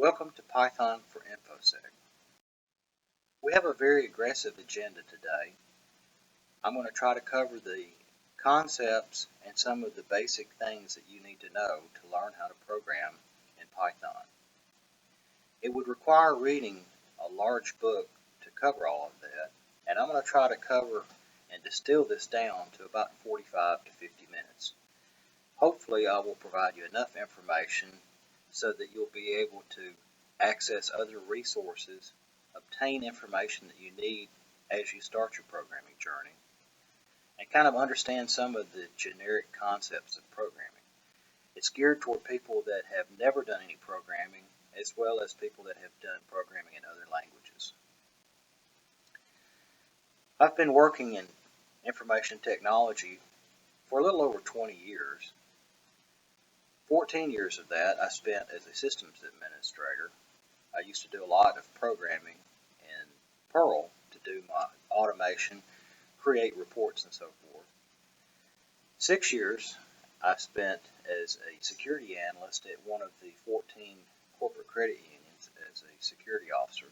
Welcome to Python for Infosec. We have a very aggressive agenda today. I'm going to try to cover the concepts and some of the basic things that you need to know to learn how to program in Python. It would require reading a large book to cover all of that, and I'm going to try to cover and distill this down to about 45 to 50 minutes. Hopefully I will provide you enough information so that you'll be able to access other resources, obtain information that you need as you start your programming journey, and kind of understand some of the generic concepts of programming. It's geared toward people that have never done any programming, as well as people that have done programming in other languages. I've been working in information technology for a little over 20 years. 14 years of that I spent as a systems administrator. I used to do a lot of programming in Perl to do my automation, create reports, and so forth. 6 years I spent as a security analyst at one of the 14 corporate credit unions as a security officer.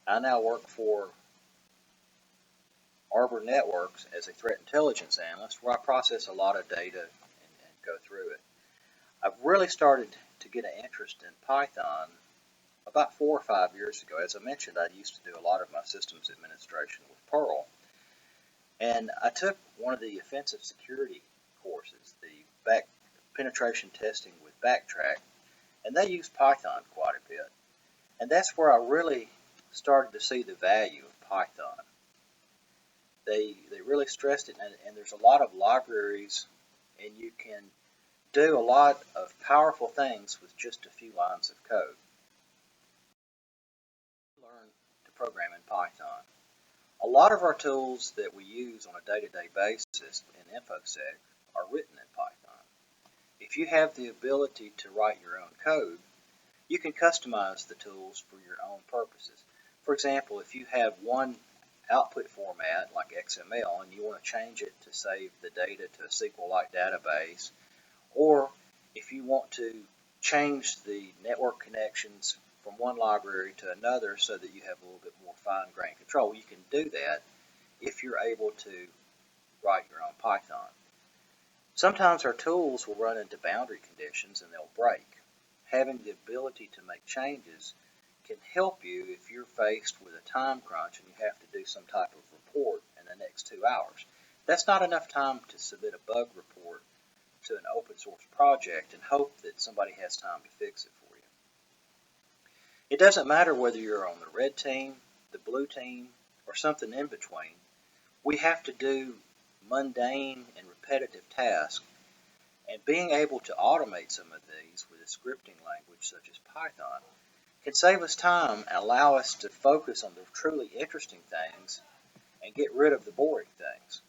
I now work for Arbor Networks as a threat intelligence analyst, where I process a lot of data and go through it. I've really started to get an interest in Python about 4 or 5 years ago. As I mentioned, I used to do a lot of my systems administration with Perl. And I took one of the offensive security courses, the penetration testing with Backtrack, and they use Python quite a bit. And that's where I really started to see the value of Python. They really stressed it, and there's a lot of libraries, and you can do a lot of powerful things with just a few lines of code. Learn to program in Python. A lot of our tools that we use on a day-to-day basis in Infosec are written in Python. If you have the ability to write your own code, you can customize the tools for your own purposes. For example, if you have one output format like XML and you want to change it to save the data to a SQL-like database, or if you want to change the network connections from one library to another so that you have a little bit more fine-grained control, you can do that if you're able to write your own Python. Sometimes our tools will run into boundary conditions and they'll break. Having the ability to make changes can help you if you're faced with a time crunch and you have to do some type of report in the next 2 hours. That's not enough time to submit a bug report to an open source project and hope that somebody has time to fix it for you. It doesn't matter whether you're on the red team, the blue team, or something in between. We have to do mundane and repetitive tasks, and being able to automate some of these with a scripting language such as Python can save us time and allow us to focus on the truly interesting things and get rid of the boring things.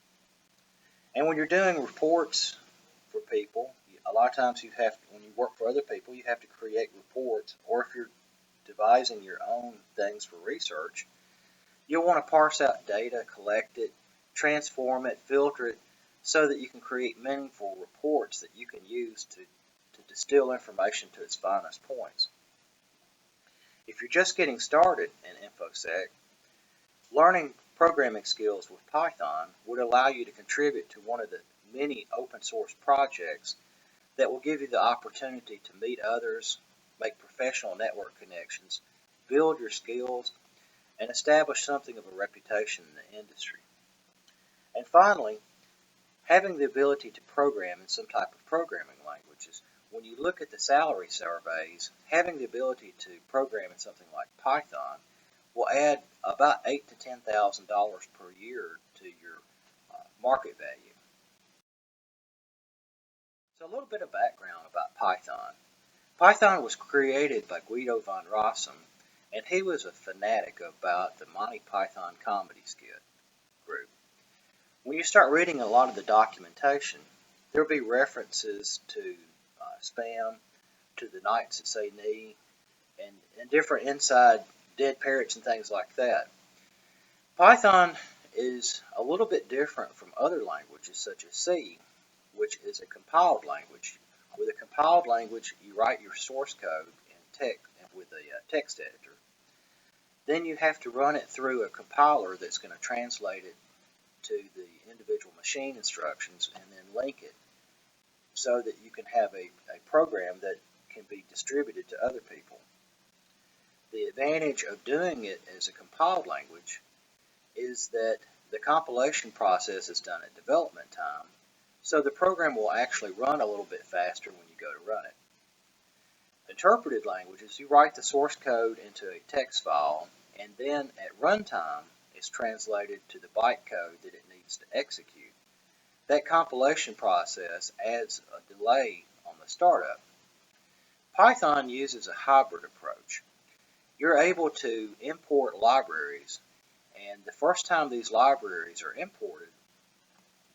And when you're doing reports for people, a lot of times when you work for other people, you have to create reports, or if you're devising your own things for research, you'll want to parse out data, collect it, transform it, filter it, so that you can create meaningful reports that you can use to distill information to its finest points. If you're just getting started in Infosec, learning programming skills with Python would allow you to contribute to one of the many open source projects that will give you the opportunity to meet others, make professional network connections, build your skills, and establish something of a reputation in the industry. And finally, having the ability to program in some type of programming languages. When you look at the salary surveys, having the ability to program in something like Python will add about $8,000 to $10,000 per year to your market value. So a little bit of background about Python. Python was created by Guido van Rossum, and he was a fanatic about the Monty Python comedy skit group. When you start reading a lot of the documentation, there will be references to spam, to the knights that say knee, and different inside dead parrots and things like that. Python is a little bit different from other languages such as C, which is a compiled language. With a compiled language, you write your source code in text editor. Then you have to run it through a compiler that's going to translate it to the individual machine instructions and then link it so that you can have a program that can be distributed to other people. The advantage of doing it as a compiled language is that the compilation process is done at development time, so the program will actually run a little bit faster when you go to run it. Interpreted languages, you write the source code into a text file, and then at runtime, it's translated to the byte code that it needs to execute. That compilation process adds a delay on the startup. Python uses a hybrid approach. You're able to import libraries, and the first time these libraries are imported,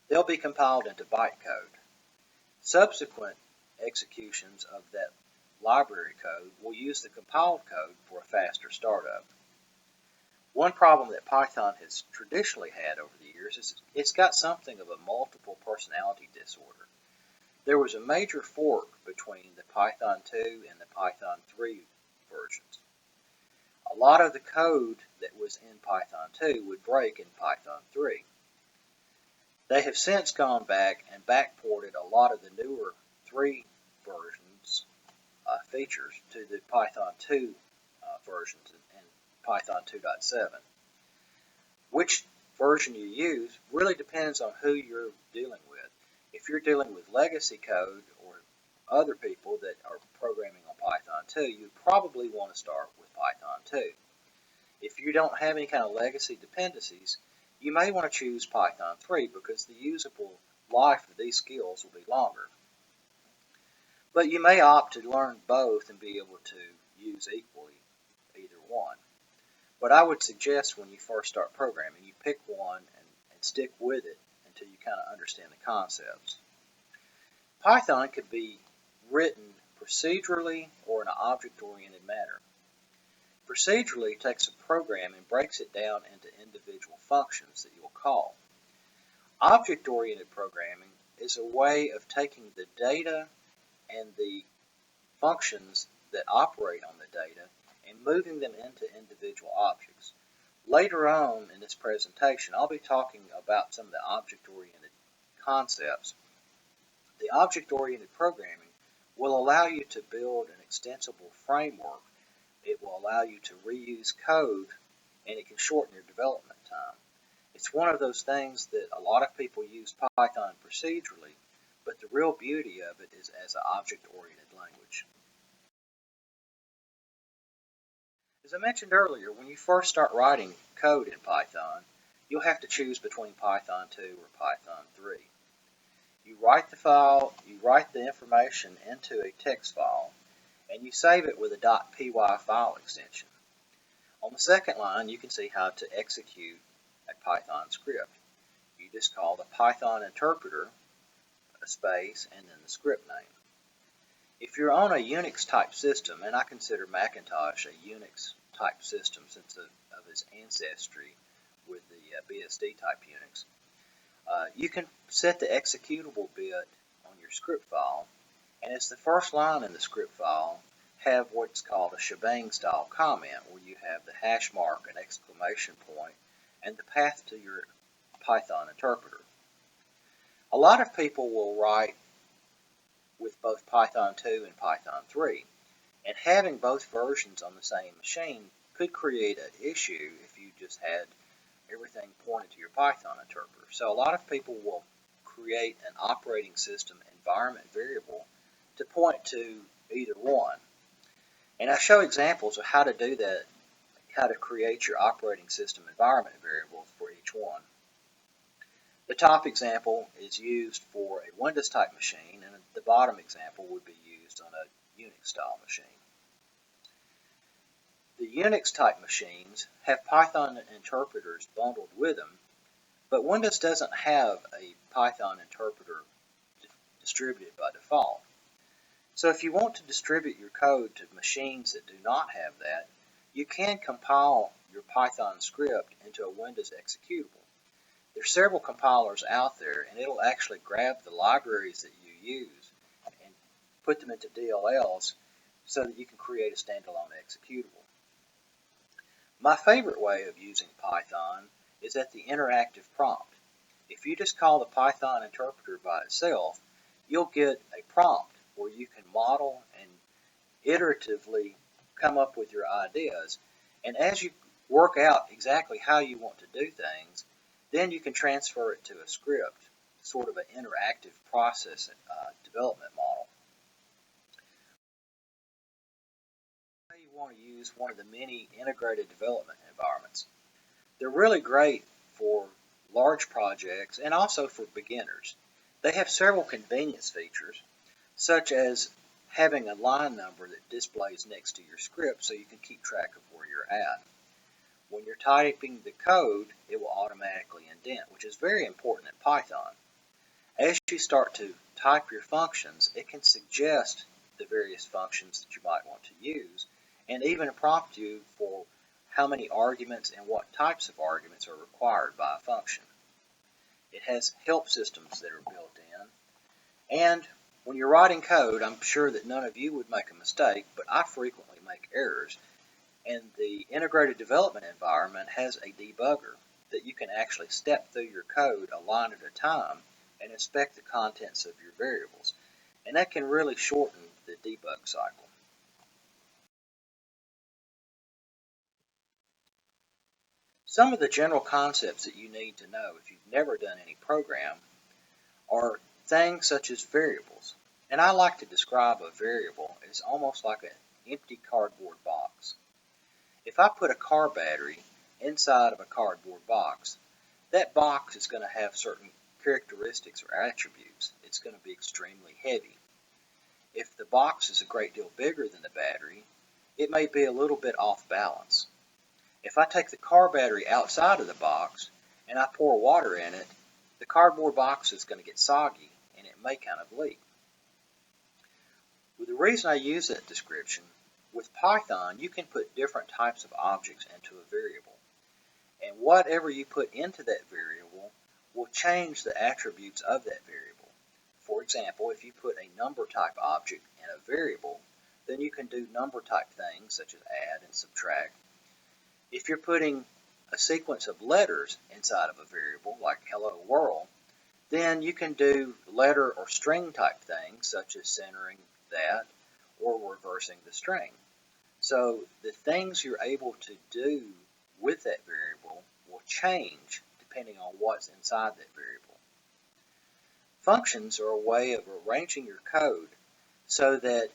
they'll be compiled into bytecode. Subsequent executions of that library code will use the compiled code for a faster startup. One problem that Python has traditionally had over the years is it's got something of a multiple personality disorder. There was a major fork between the Python 2 and the Python 3 versions. A lot of the code that was in Python 2 would break in Python 3. They have since gone back and backported a lot of the newer 3 versions features to the Python 2 versions and Python 2.7. Which version you use really depends on who you're dealing with. If you're dealing with legacy code or other people that are programming on Python 2, you probably want to start with Python 2. If you don't have any kind of legacy dependencies, you may want to choose Python 3 because the usable life of these skills will be longer. But you may opt to learn both and be able to use equally either one. But I would suggest when you first start programming, you pick one and stick with it until you kind of understand the concepts. Python could be written procedurally or in an object-oriented manner. Procedurally takes a program and breaks it down into individual functions that you'll call. Object-oriented programming is a way of taking the data and the functions that operate on the data and moving them into individual objects. Later on in this presentation, I'll be talking about some of the object-oriented concepts. The object-oriented programming will allow you to build an extensible framework. It will allow you to reuse code, and it can shorten your development time. It's one of those things that a lot of people use Python procedurally, but the real beauty of it is as an object-oriented language. As I mentioned earlier, when you first start writing code in Python, you'll have to choose between Python 2 or Python 3. You write the file, you write the information into a text file, and you save it with a .py file extension. On the second line, you can see how to execute a Python script. You just call the Python interpreter, a space, and then the script name. If you're on a Unix type system, and I consider Macintosh a Unix type system since of its ancestry with the BSD type Unix, you can set the executable bit on your script file, and it's the first line in the script file have what's called a shebang style comment, where you have the hash mark, an exclamation point, and the path to your Python interpreter. A lot of people will write with both Python 2 and Python 3, and having both versions on the same machine could create an issue if you just had everything pointed to your Python interpreter. So a lot of people will create an operating system environment variable to point to either one. And I show examples of how to do that, how to create your operating system environment variables for each one. The top example is used for a Windows type machine, and the bottom example would be used on a Unix style machine. The Unix type machines have Python interpreters bundled with them, but Windows doesn't have a Python interpreter distributed by default. So if you want to distribute your code to machines that do not have that, you can compile your Python script into a Windows executable. There's several compilers out there, and it'll actually grab the libraries that you use and put them into DLLs so that you can create a standalone executable. My favorite way of using Python is at the interactive prompt. If you just call the Python interpreter by itself, you'll get a prompt where you can model and iteratively come up with your ideas. And as you work out exactly how you want to do things, then you can transfer it to a script, sort of an interactive process development model. You want to use one of the many integrated development environments. They're really great for large projects and also for beginners. They have several convenience features, such as having a line number that displays next to your script so you can keep track of where you're at. When you're typing the code, it will automatically indent, which is very important in Python. As you start to type your functions, it can suggest the various functions that you might want to use, and even prompt you for how many arguments and what types of arguments are required by a function. It has help systems that are built in, and when you're writing code, I'm sure that none of you would make a mistake, but I frequently make errors, and the integrated development environment has a debugger that you can actually step through your code a line at a time and inspect the contents of your variables, and that can really shorten the debug cycle. Some of the general concepts that you need to know if you've never done any program are things such as variables. And I like to describe a variable as almost like an empty cardboard box. If I put a car battery inside of a cardboard box, that box is going to have certain characteristics or attributes. It's going to be extremely heavy. If the box is a great deal bigger than the battery, it may be a little bit off balance. If I take the car battery outside of the box and I pour water in it, the cardboard box is going to get soggy and it may kind of leak. Well, the reason I use that description, with Python you can put different types of objects into a variable. And whatever you put into that variable will change the attributes of that variable. For example, if you put a number type object in a variable, then you can do number type things such as add and subtract. If you're putting a sequence of letters inside of a variable, like hello world, then you can do letter or string type things, such as centering that or reversing the string. So the things you're able to do with that variable will change depending on what's inside that variable. Functions are a way of arranging your code so that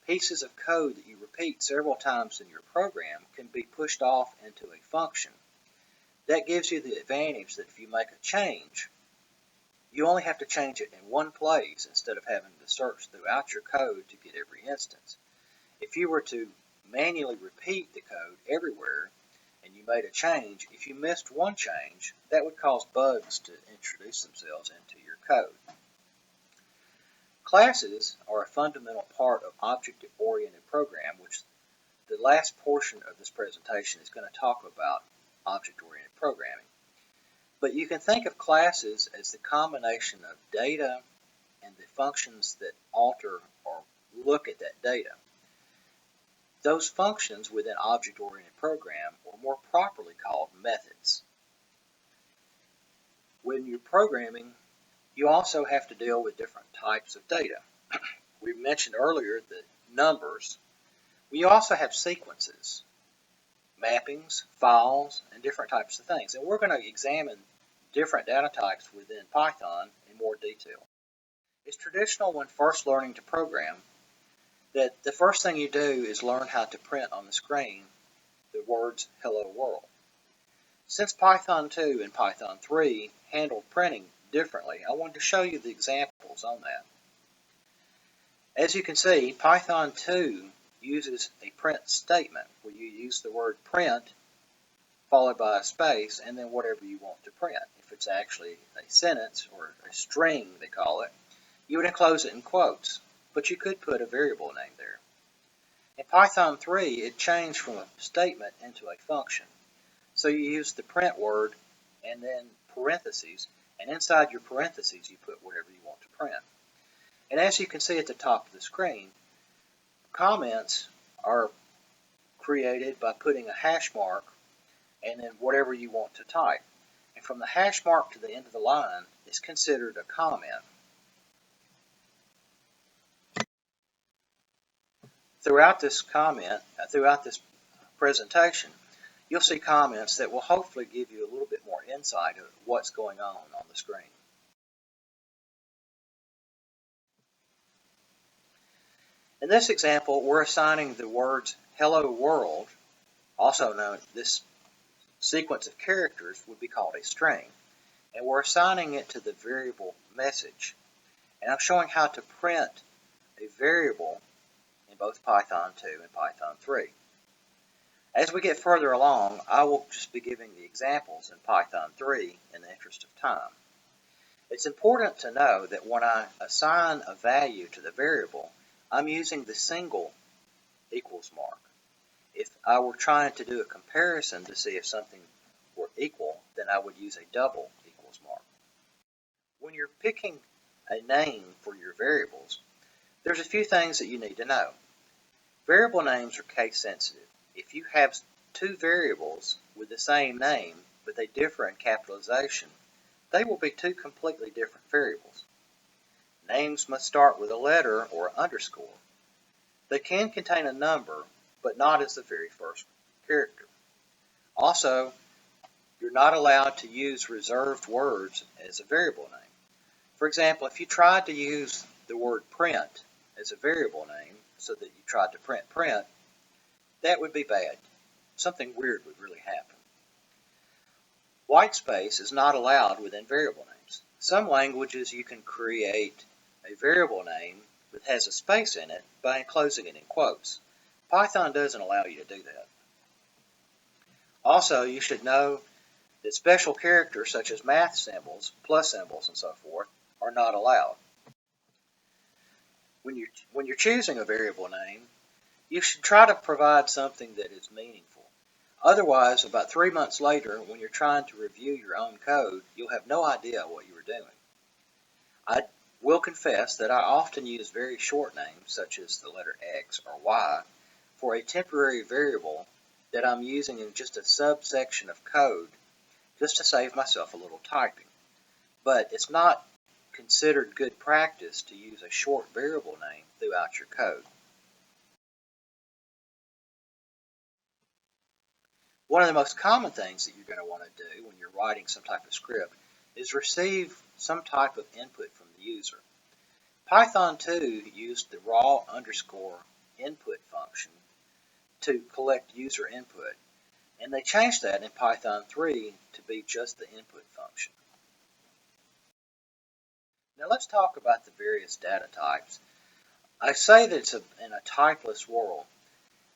pieces of code that you repeat several times in your program can be pushed off into a function. That gives you the advantage that if you make a change, you only have to change it in one place instead of having to search throughout your code to get every instance. If you were to manually repeat the code everywhere and you made a change, if you missed one change, that would cause bugs to introduce themselves into your code. Classes are a fundamental part of object-oriented program, which the last portion of this presentation is going to talk about object-oriented programming. But you can think of classes as the combination of data and the functions that alter or look at that data. Those functions within object-oriented program are more properly called methods. When you're programming, you also have to deal with different types of data. We mentioned earlier the numbers. We also have sequences, mappings, files, and different types of things. And we're going to examine different data types within Python in more detail. It's traditional when first learning to program that the first thing you do is learn how to print on the screen the words hello world. Since Python 2 and Python 3 handled printing differently, I wanted to show you the examples on that. As you can see, Python 2 uses a print statement where you use the word print followed by a space and then whatever you want to print. If it's actually a sentence or a string, they call it, you would enclose it in quotes, but you could put a variable name there. In Python 3, it changed from a statement into a function. So you use the print word and then parentheses, and inside your parentheses you put whatever you want to print. And as you can see at the top of the screen, Comments are created by putting a hash mark and then whatever you want to type. And from the hash mark to the end of the line is considered a comment. Throughout this presentation, you'll see comments that will hopefully give you a little bit more insight of what's going on the screen. In this example, we're assigning the words hello world, also known, this sequence of characters would be called a string, and we're assigning it to the variable message. And I'm showing how to print a variable in both Python 2 and Python 3. As we get further along, I will just be giving the examples in Python 3 in the interest of time. It's important to know that when I assign a value to the variable, I'm using the single equals mark. If I were trying to do a comparison to see if something were equal, then I would use a double equals mark. When you're picking a name for your variables, there's a few things that you need to know. Variable names are case sensitive. If you have two variables with the same name, but they differ in capitalization, they will be two completely different variables. Names must start with a letter or underscore. They can contain a number, but not as the very first character. Also, you're not allowed to use reserved words as a variable name. For example, if you tried to use the word print as a variable name, so that you tried to print, that would be bad. Something weird would really happen. White space is not allowed within variable names. Some languages you can create a variable name that has a space in it by enclosing it in quotes. Python doesn't allow you to do that. Also, you should know that special characters such as math symbols, plus symbols, and so forth are not allowed. When you're choosing a variable name, you should try to provide something that is meaningful. Otherwise, about 3 months later, when you're trying to review your own code, you'll have no idea what you were doing. I will confess that I often use very short names, such as the letter X or Y, for a temporary variable that I'm using in just a subsection of code, just to save myself a little typing. But it's not considered good practice to use a short variable name throughout your code. One of the most common things that you're going to want to do when you're writing some type of script is receive some type of input from the user. Python 2 used the raw underscore input function to collect user input, and they changed that in Python 3 to be just the input function. Now let's talk about the various data types. I say that it's in a typeless world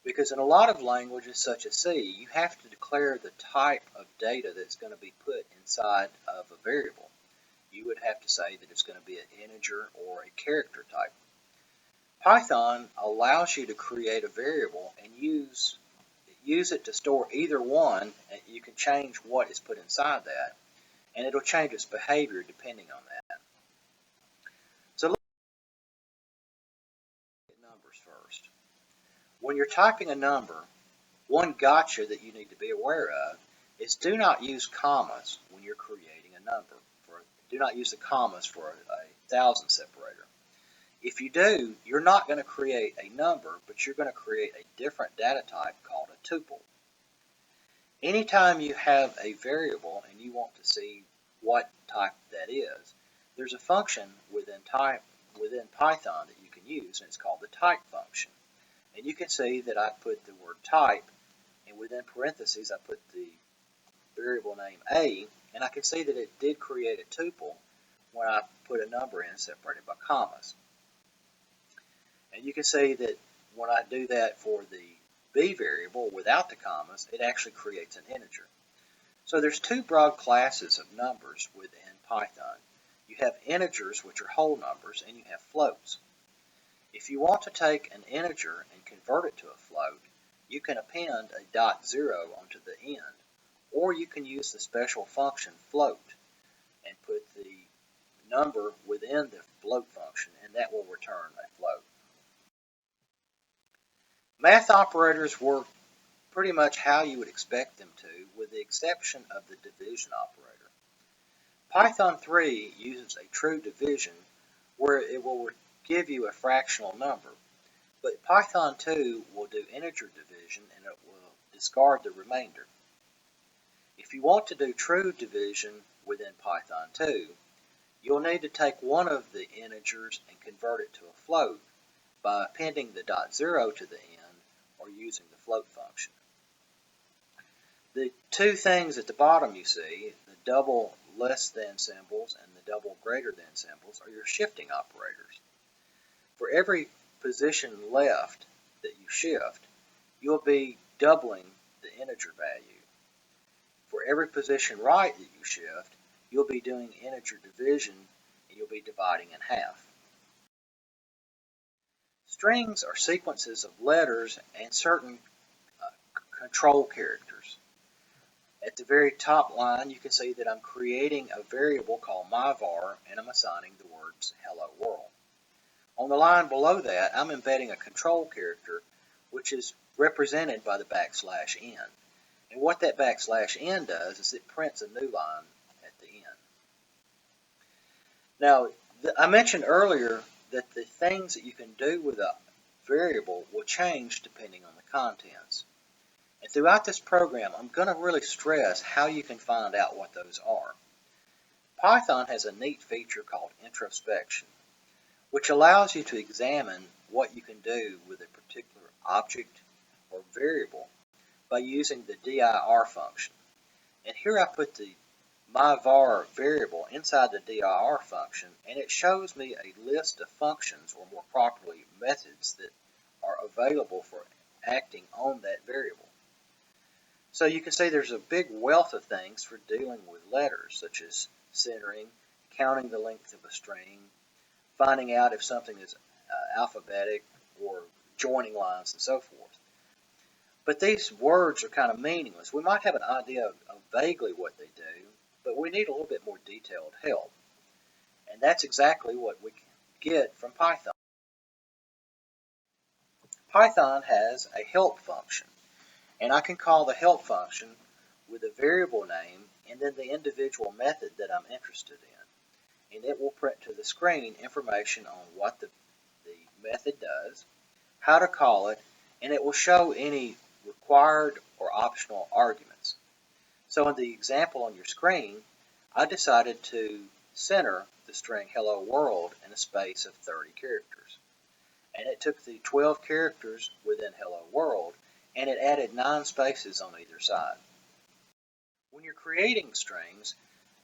because in a lot of languages such as C, you have to declare the type of data that's going to be put inside of a variable. You would have to say that it's going to be an integer or a character type. Python allows you to create a variable and use it to store either one, and you can change what is put inside that, and it'll change its behavior depending on that. So let's look at numbers first. When you're typing a number, one gotcha that you need to be aware of is do not use commas when you're creating a number. Do not use the commas for a thousand separator. If you do, you're not going to create a number, but you're going to create a different data type called a tuple. Anytime you have a variable and you want to see what type that is, there's a function within Python that you can use, and it's called the type function. And you can see that I put the word type, and within parentheses I put the variable name A, and I can see that it did create a tuple when I put a number in separated by commas. And you can see that when I do that for the B variable without the commas, it actually creates an integer. So there's two broad classes of numbers within Python. You have integers, which are whole numbers, and you have floats. If you want to take an integer and convert it to a float, you can append a .0 onto the end, or you can use the special function float and put the number within the float function, and that will return a float. Math operators work pretty much how you would expect them to, with the exception of the division operator. Python 3 uses a true division where it will give you a fractional number, but Python 2 will do integer division and it will discard the remainder. If you want to do true division within Python 2, you'll need to take one of the integers and convert it to a float by appending the .0 to the end or using the float function. The two things at the bottom you see, the double less than symbols and the double greater than symbols, are your shifting operators. For every position left that you shift, you'll be doubling the integer value. For every position right that you shift, you'll be doing integer division and you'll be dividing in half. Strings are sequences of letters and certain control characters. At the very top line, you can see that I'm creating a variable called myvar, and I'm assigning the words hello world. On the line below that, I'm embedding a control character, which is represented by the \n. And what that \n does is it prints a new line at the end. Now, I mentioned earlier that the things that you can do with a variable will change depending on the contents. And throughout this program, I'm going to really stress how you can find out what those are. Python has a neat feature called introspection, which allows you to examine what you can do with a particular object or variable by using the dir function. And here I put the myvar variable inside the dir function, and it shows me a list of functions, or more properly methods, that are available for acting on that variable. So you can see there's a big wealth of things for dealing with letters, such as centering, counting the length of a string, finding out if something is alphabetic, or joining lines and so forth. But these words are kind of meaningless. We might have an idea of vaguely what they do, but we need a little bit more detailed help. And that's exactly what we get from Python. Python has a help function, and I can call the help function with a variable name and then the individual method that I'm interested in. And it will print to the screen information on what the method does, how to call it, and it will show any required or optional arguments. So in the example on your screen, I decided to center the string hello world in a space of 30 characters. And it took the 12 characters within hello world and it added 9 spaces on either side. When you're creating strings,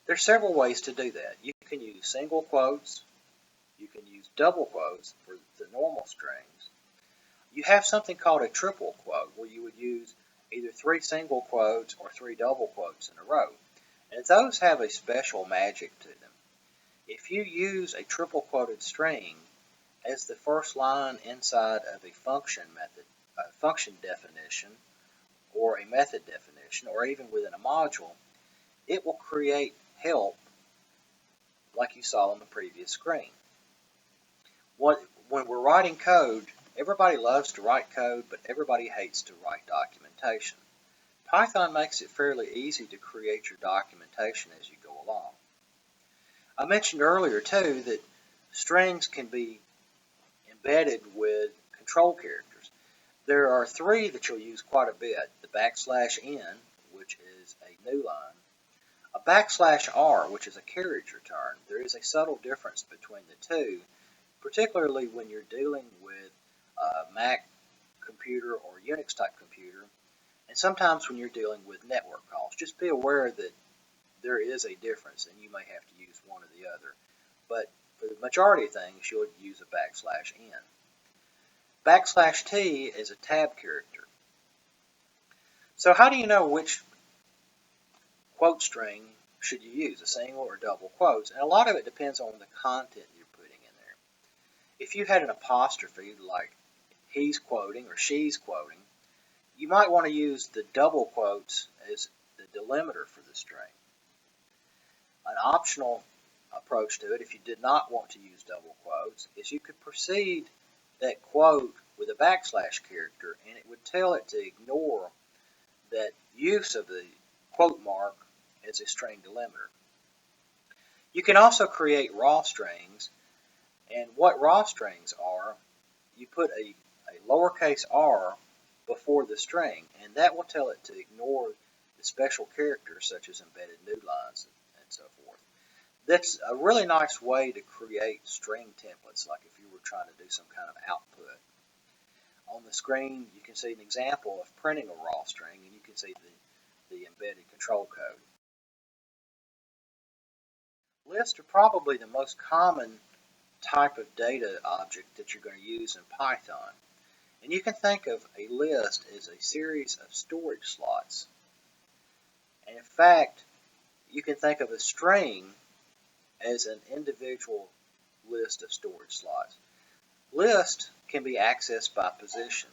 there's several ways to do that. You can use single quotes, you can use double quotes for the normal strings. You have something called a triple quote, where you would use either 3 single quotes or 3 double quotes in a row. And those have a special magic to them. If you use a triple quoted string as the first line inside of a function definition, or a method definition, or even within a module, it will create help like you saw on the previous screen. When we're writing code, everybody loves to write code, but everybody hates to write documentation. Python makes it fairly easy to create your documentation as you go along. I mentioned earlier, too, that strings can be embedded with control characters. There are 3 that you'll use quite a bit: the \n, which is a new line, a \r, which is a carriage return. There is a subtle difference between the two, particularly when you're dealing with a Mac computer or Unix type computer, and sometimes when you're dealing with network calls. Just be aware that there is a difference and you may have to use one or the other. But for the majority of things, you'll use a \n. \t is a tab character. So how do you know which quote string should you use, a single or double quotes? And a lot of it depends on the content you're putting in there. If you had an apostrophe, like he's quoting or she's quoting, you might want to use the double quotes as the delimiter for the string. An optional approach to it, if you did not want to use double quotes, is you could precede that quote with a backslash character, and it would tell it to ignore that use of the quote mark as a string delimiter. You can also create raw strings, and what raw strings are, you put a lowercase r before the string, and that will tell it to ignore the special characters such as embedded newlines and so forth. That's a really nice way to create string templates, like if you were trying to do some kind of output. On the screen, you can see an example of printing a raw string, and you can see the embedded control code. Lists are probably the most common type of data object that you're going to use in Python. And you can think of a list as a series of storage slots. And in fact, you can think of a string as an individual list of storage slots. List can be accessed by position,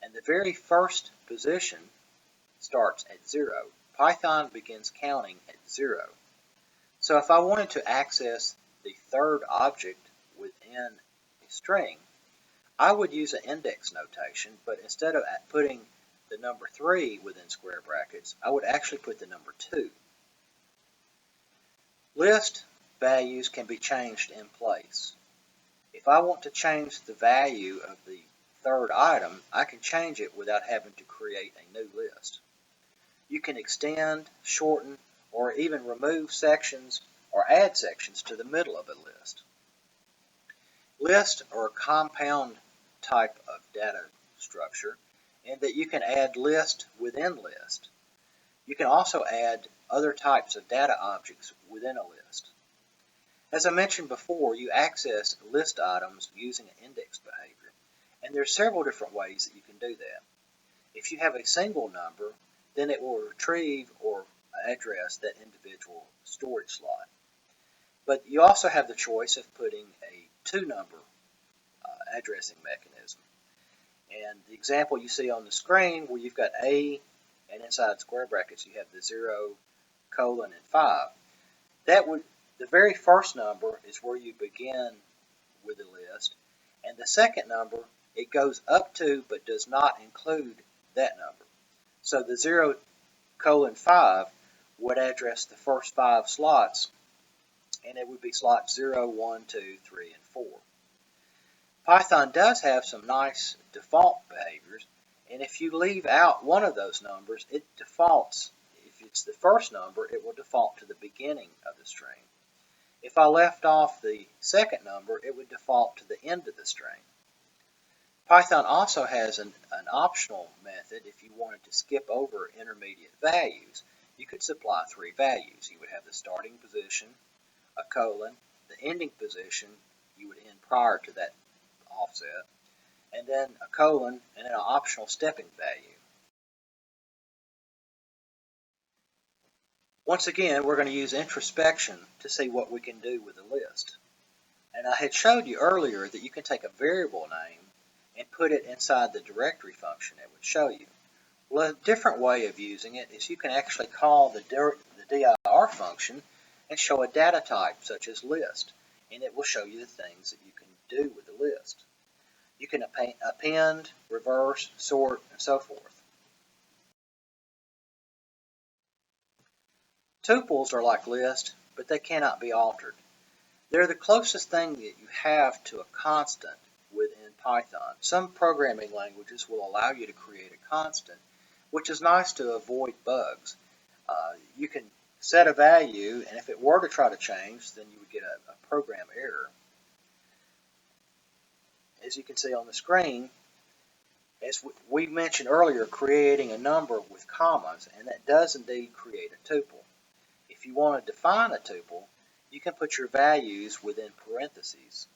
and the very first position starts at 0. Python begins counting at 0. So if I wanted to access the third object within a string, I would use an index notation, but instead of putting the number 3 within square brackets, I would actually put the number 2. List values can be changed in place. If I want to change the value of the third item, I can change it without having to create a new list. You can extend, shorten, or even remove sections or add sections to the middle of a list. Lists are a compound type of data structure in that you can add list within list. You can also add other types of data objects within a list. As I mentioned before, you access list items using an index behavior, and there are several different ways that you can do that. If you have a single number, then it will retrieve or address that individual storage slot. But you also have the choice of putting a two-number addressing mechanism. And the example you see on the screen where you've got A and inside square brackets you have the 0, colon, and 5. The very first number is where you begin with the list, and the second number, it goes up to but does not include that number. So the 0, colon, 5 would address the first 5 slots, and it would be slots 0, 1, 2, 3, and 4. Python does have some nice default behaviors, and if you leave out one of those numbers, it defaults. If it's the first number, it will default to the beginning of the string. If I left off the second number, it would default to the end of the string. Python also has an optional method. If you wanted to skip over intermediate values, you could supply 3 values. You would have the starting position, a colon, the ending position, you would end prior to that offset, and then a colon, and then an optional stepping value. Once again, we're going to use introspection to see what we can do with a list. And I had showed you earlier that you can take a variable name and put it inside the directory function it would show you. Well, a different way of using it is you can actually call the dir function and show a data type such as list, and it will show you the things that you can do with the list. You can append, reverse, sort, and so forth. Tuples are like lists, but they cannot be altered. They're the closest thing that you have to a constant within Python. Some programming languages will allow you to create a constant, which is nice to avoid bugs. You can set a value, and if it were to try to change, then you would get a program error. As you can see on the screen, as we mentioned earlier, creating a number with commas, and that does indeed create a tuple. If you want to define a tuple, you can put your values within parentheses.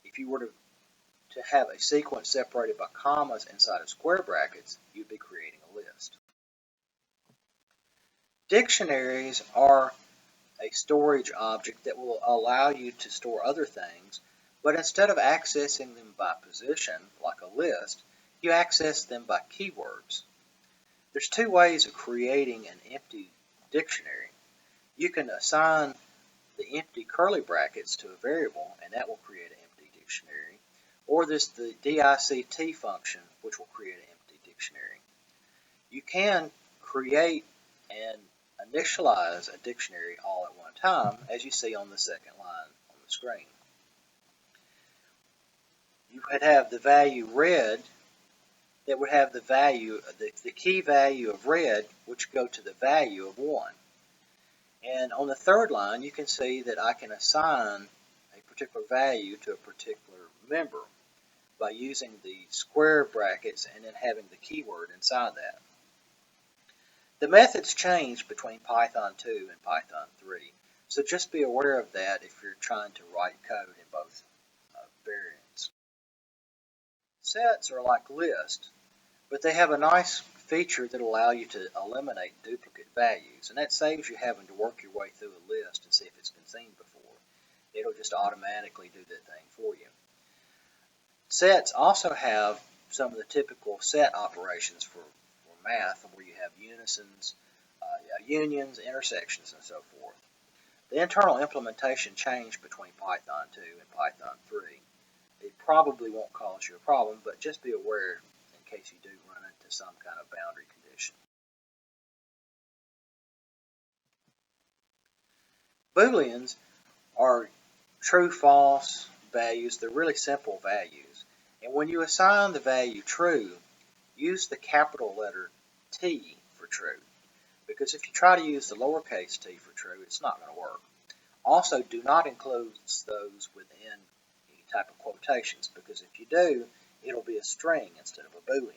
If you were to have a sequence separated by commas inside of square brackets, you'd be creating a list. Dictionaries are a storage object that will allow you to store other things, but instead of accessing them by position, like a list, you access them by keywords. There's 2 ways of creating an empty dictionary. You can assign the empty curly brackets to a variable, and that will create an empty dictionary. or the dict function, which will create an empty dictionary. You can create and initialize a dictionary all at one time, as you see on the second line on the screen. You could have the value red that would have the value, the key value of red, which go to the value of 1. And on the third line, you can see that I can assign a particular value to a particular member by using the square brackets and then having the keyword inside that. The methods change between Python 2 and Python 3, so just be aware of that if you're trying to write code in both variants. Sets are like lists, but they have a nice feature that allow you to eliminate duplicate values, and that saves you having to work your way through a list and see if it's been seen before. It'll just automatically do that thing for you. Sets also have some of the typical set operations for math, where you have unisons, unions, intersections, and so forth. The internal implementation changed between Python 2 and Python 3. It probably won't cause you a problem, but just be aware in case you do run into some kind of boundary condition. Booleans are true, false values. They're really simple values. And when you assign the value true, use the capital letter T for true. Because if you try to use the lowercase t for true, it's not going to work. Also, do not include those within any type of quotations, because if you do, it'll be a string instead of a Boolean.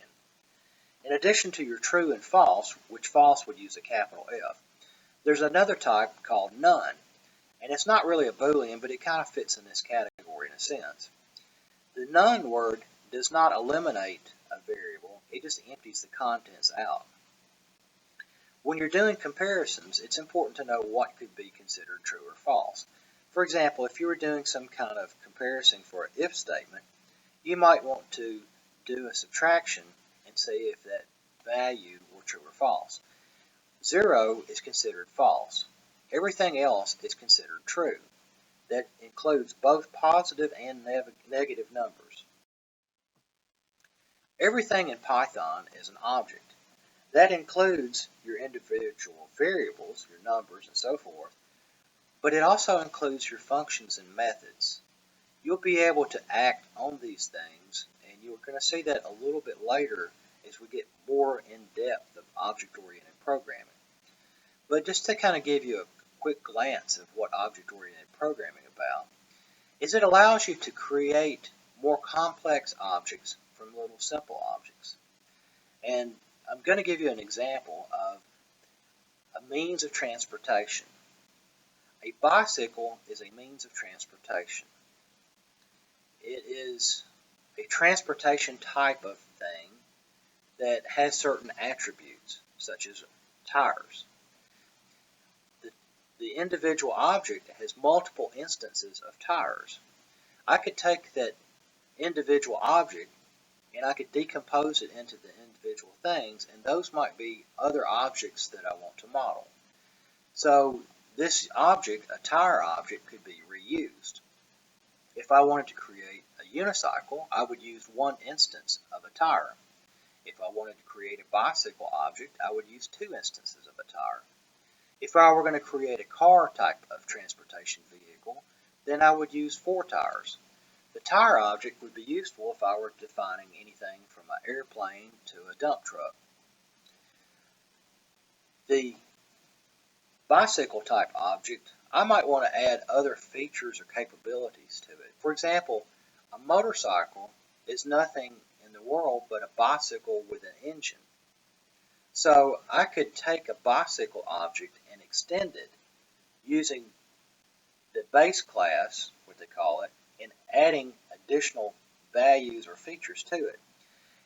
In addition to your true and false, which false would use a capital F, there's another type called none. And it's not really a Boolean, but it kind of fits in this category in a sense. The none word does not eliminate a variable, it just empties the contents out. When you're doing comparisons, it's important to know what could be considered true or false. For example, if you were doing some kind of comparison for an if statement, you might want to do a subtraction and see if that value were true or false. 0 is considered false. Everything else is considered true. That includes both positive and negative numbers. Everything in Python is an object. That includes your individual variables, your numbers, and so forth, but it also includes your functions and methods. You'll be able to act on these things, and you're going to see that a little bit later as we get more in depth of object-oriented programming. But just to kind of give you a quick glance of what object-oriented programming is about, is it allows you to create more complex objects from little simple objects. And I'm going to give you an example of a means of transportation. A bicycle is a means of transportation. It is a transportation type of thing that has certain attributes, such as tires. The individual object has multiple instances of tires. I could take that individual object and I could decompose it into the individual things, and those might be other objects that I want to model. So this object, a tire object, could be reused. If I wanted to create a unicycle, I would use one instance of a tire. If I wanted to create a bicycle object, I would use 2 instances of a tire. If I were going to create a car type of transportation vehicle, then I would use 4 tires. The tire object would be useful if I were defining anything from an airplane to a dump truck. The bicycle type object, I might want to add other features or capabilities to it. For example, a motorcycle is nothing in the world but a bicycle with an engine. So I could take a bicycle object and extend it using the base class, what they call it, and adding additional values or features to it.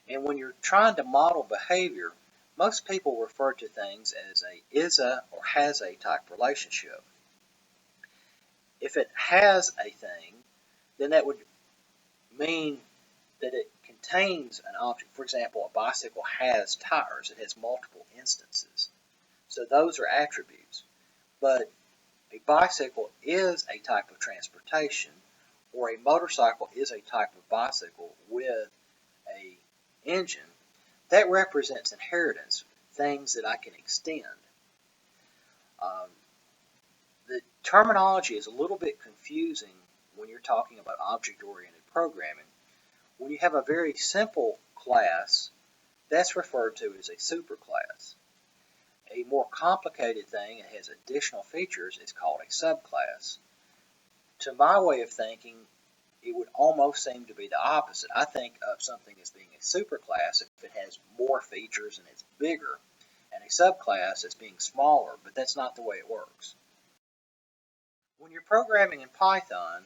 And when you're trying to model behavior, most people refer to things as a is-a or has-a type relationship. If it has a thing, then that would mean that it contains an object. For example, a bicycle has tires. It has multiple instances. So those are attributes. But a bicycle is a type of transportation, or a motorcycle is a type of bicycle with a engine, that represents inheritance, things that I can extend. Um, the terminology is a little bit confusing when you're talking about object-oriented programming. When you have a very simple class, that's referred to as a superclass. A more complicated thing that has additional features is called a subclass. To my way of thinking, it would almost seem to be the opposite. I think of something as being a superclass if it has more features and it's bigger, and a subclass as being smaller, but that's not the way it works. When you're programming in Python,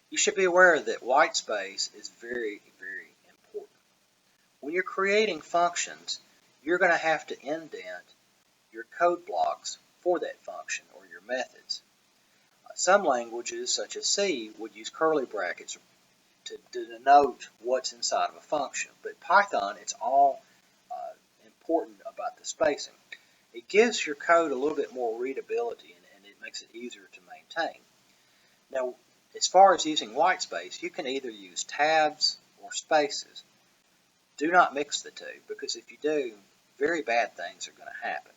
you should be aware that white space is very, very important. When you're creating functions, you're going to have to indent your code blocks for that function or your methods. Some languages, such as C, would use curly brackets to denote what's inside of a function. But Python, it's all important about the spacing. It gives your code a little bit more readability and it makes it easier to maintain. Now, as far as using white space, you can either use tabs or spaces. Do not mix the two, because if you do, very bad things are going to happen.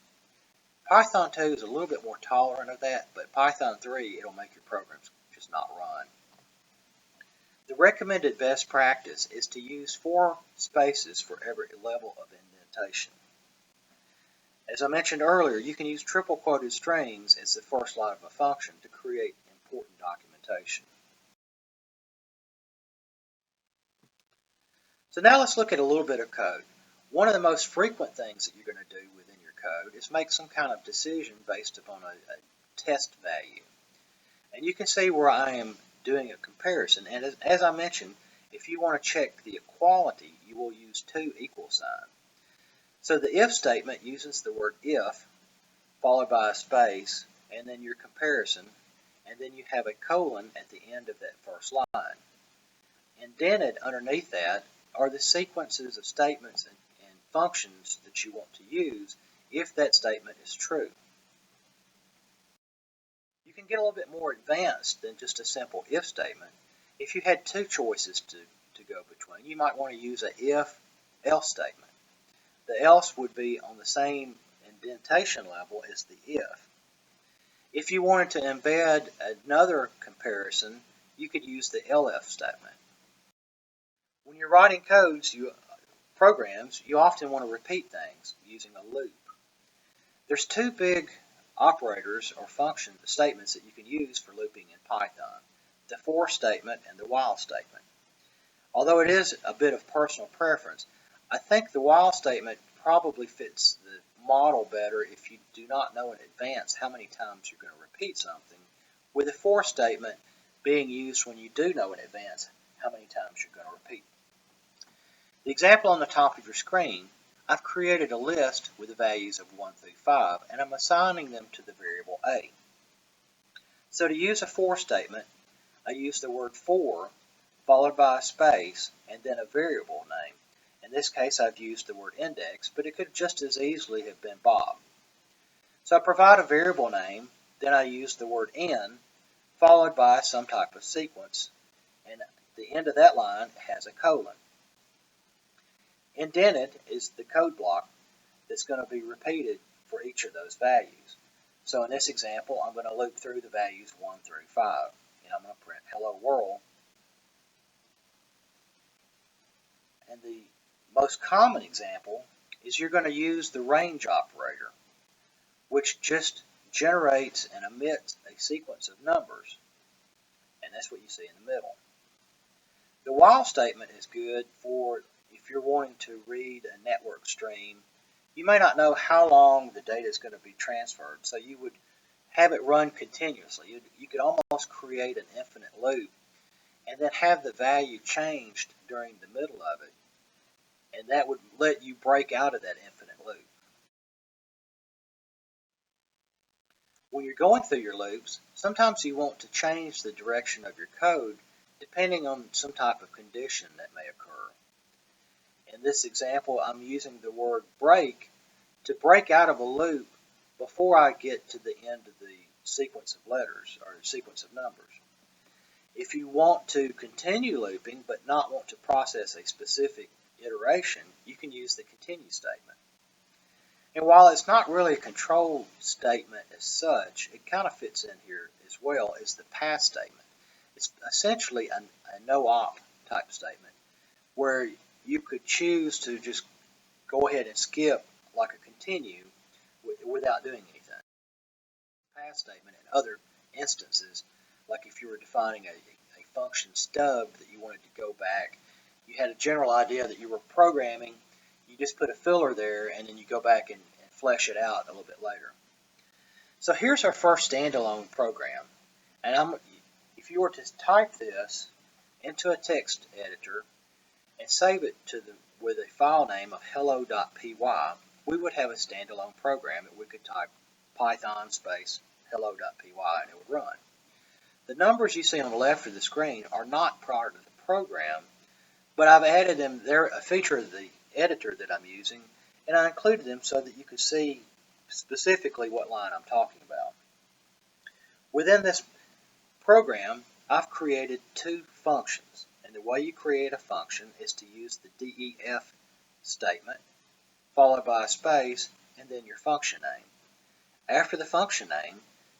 Python 2 is a little bit more tolerant of that, but Python 3, it'll make your programs just not run. The recommended best practice is to use 4 spaces for every level of indentation. As I mentioned earlier, you can use triple quoted strings as the first line of a function to create important documentation. So now let's look at a little bit of code. One of the most frequent things that you're going to do within your code is make some kind of decision based upon a test value. And you can see where I am doing a comparison. And as I mentioned, if you want to check the equality, you will use 2 equal sign. So the if statement uses the word if, followed by a space, and then your comparison, and then you have a colon at the end of that first line. Indented underneath that are the sequences of statements and functions that you want to use if that statement is true. You can get a little bit more advanced than just a simple if statement. If you had 2 choices to go between, you might want to use an if-else statement. The else would be on the same indentation level as the if. If you wanted to embed another comparison, you could use the elif statement. When you're writing programs, you often want to repeat things using a loop. There's 2 big operators or function statements that you can use for looping in Python: the for statement and the while statement. Although it is a bit of personal preference, I think the while statement probably fits the model better if you do not know in advance how many times you're going to repeat something, with the for statement being used when you do know in advance how many times you're going to repeat. The example on the top of your screen, I've created a list with the values of 1 through 5, and I'm assigning them to the variable a. So to use a for statement, I use the word for, followed by a space, and then a variable name. In this case, I've used the word index, but it could just as easily have been Bob. So I provide a variable name, then I use the word in, followed by some type of sequence, and the end of that line has a colon. Indented is the code block that's going to be repeated for each of those values. So in this example, I'm going to loop through the values 1 through 5, and I'm going to print hello world. And the most common example is you're going to use the range operator, which just generates and emits a sequence of numbers, and that's what you see in the middle. The while statement is good for if you're wanting to read a network stream. You may not know how long the data is going to be transferred, so you would have it run continuously. You could almost create an infinite loop and then have the value changed during the middle of it, and that would let you break out of that infinite loop. When you're going through your loops, sometimes you want to change the direction of your code depending on some type of condition that may occur. In this example, I'm using the word break to break out of a loop before I get to the end of the sequence of letters or sequence of numbers. If you want to continue looping but not want to process a specific iteration, you can use the continue statement. And while it's not really a control statement as such, it kind of fits in here as well as the pass statement. It's essentially a no-op type statement where you could choose to just go ahead and skip like a continue without doing anything. Pass statement in other instances, like if you were defining a function stub that you wanted to go back, you had a general idea that you were programming, you just put a filler there and then you go back and flesh it out a little bit later. So here's our first standalone program, and if you were to type this into a text editor and save it with a file name of hello.py, we would have a standalone program that we could type Python space hello.py and it would run. The numbers you see on the left of the screen are not part of the program, but I've added them. They're a feature of the editor that I'm using, and I included them so that you could see specifically what line I'm talking about. Within this program, I've created two functions, and the way you create a function is to use the def statement followed by a space and then your function name. After the function name,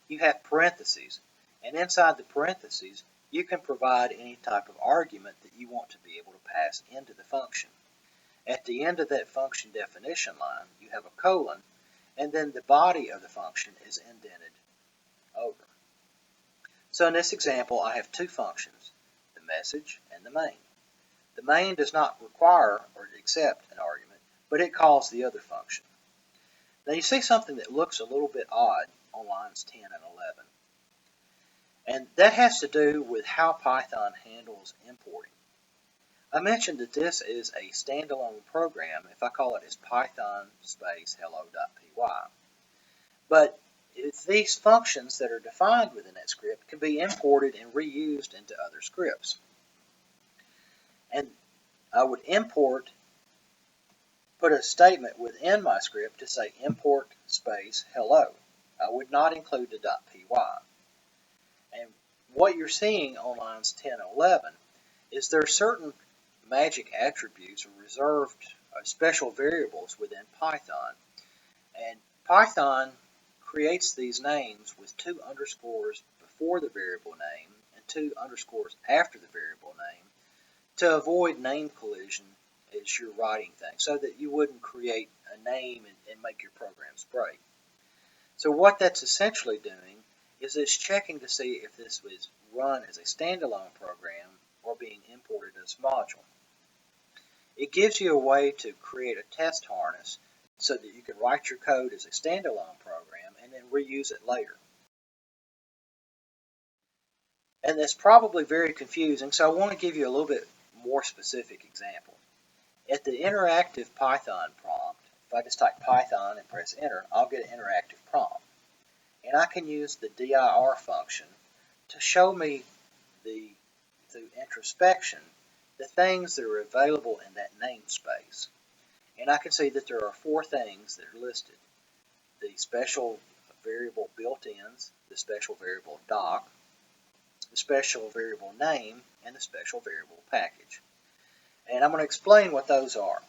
you have parentheses, and inside the parentheses, you can provide any type of argument that you want to be able to pass into the function. At the end of that function definition line, you have a colon, and then the body of the function is indented over. So in this example, I have two functions, the message and the main. The main does not require or accept an argument, but it calls the other function. Now you see something that looks a little bit odd on lines 10 and 11. And that has to do with how Python handles importing. I mentioned that this is a standalone program if I call it as Python space hello.py. But these functions that are defined within that script can be imported and reused into other scripts. And I would put a statement within my script to say import space hello. I would not include the .py. And what you're seeing on lines 10 and 11 is there are certain magic attributes or reserved special variables within Python. And Python creates these names with 2 underscores before the variable name and 2 underscores after the variable name to avoid name collision as you're writing things, so that you wouldn't create a name and make your programs break. So what that's essentially doing is it's checking to see if this was run as a standalone program or being imported as a module. It gives you a way to create a test harness so that you can write your code as a standalone program and then reuse it later. And that's probably very confusing, so I want to give you a little bit more specific example. At the interactive Python prompt, if I just type Python and press enter, I'll get an interactive prompt. And I can use the dir function to show me through introspection the things that are available in that namespace. And I can see that there are 4 things that are listed. The special variable built-ins, the special variable doc, the special variable name, and the special variable package. And I'm going to explain what those are.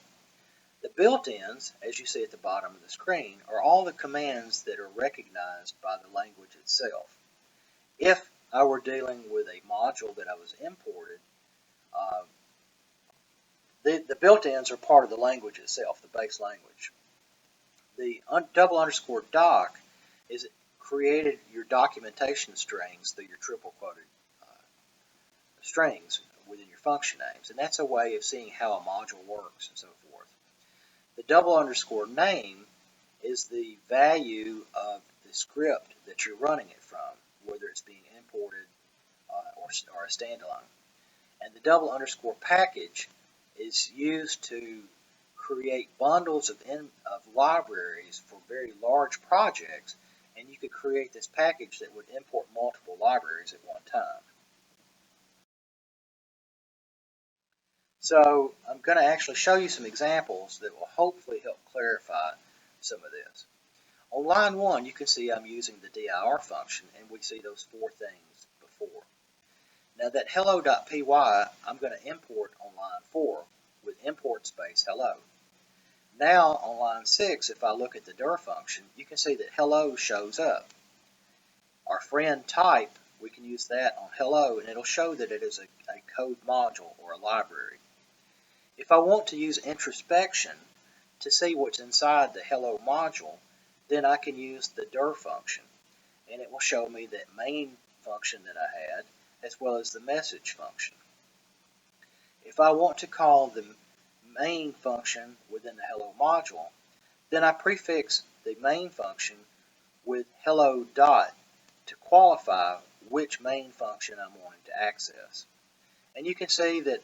The built-ins, as you see at the bottom of the screen, are all the commands that are recognized by the language itself. If I were dealing with a module that I was imported, the built-ins are part of the language itself, the base language. The double underscore doc is created your documentation strings through your triple quoted strings within your function names, and that's a way of seeing how a module works and so forth. The double underscore name is the value of the script that you're running it from, whether it's being imported or a standalone. And the double underscore package is used to create bundles of libraries for very large projects, and you could create this package that would import multiple libraries at one time. So I'm going to actually show you some examples that will hopefully help clarify some of this. On line 1, you can see I'm using the dir function, and we see those 4 things before. Now that hello.py I'm going to import on line 4 with import space hello. Now on line 6, if I look at the dir function, you can see that hello shows up. Our friend type, we can use that on hello and it'll show that it is a code module or a library. If I want to use introspection to see what's inside the hello module, then I can use the dir function and it will show me that main function that I had as well as the message function. If I want to call the main function within the hello module, then I prefix the main function with hello dot to qualify which main function I'm wanting to access. And you can see that